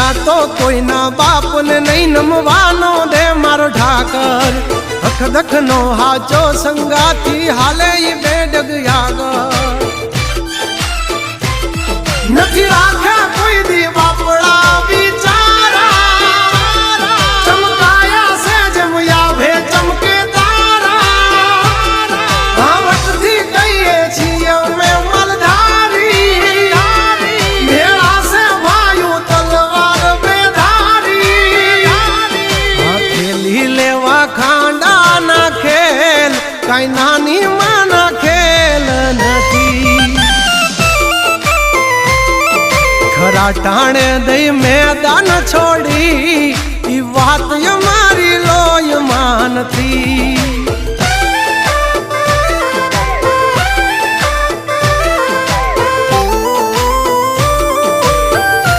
પેલા તો કોઈના બાપને નહીં નમવાનો દે મારો ઠાકર અખ દખ નો હાચો સંગાથી હાલે ઈ બેડગ આગળ નથી રાખ્યા કોઈ દી બાપડા બિચારા ચમકાયા છે જેમ યાભે ચમકે તારા ભાવટથી કહીએ છીએ અમે મલધારી ભેળા છે ભાયું તલવાર બેધારી ખેલી લેવા ખાંડા ના ખેલ કઈ નાની માના ખેલ નથી ખરા ટાણે દઈ મેદાન છોડી ઈ વાત અમારી લોય માનતી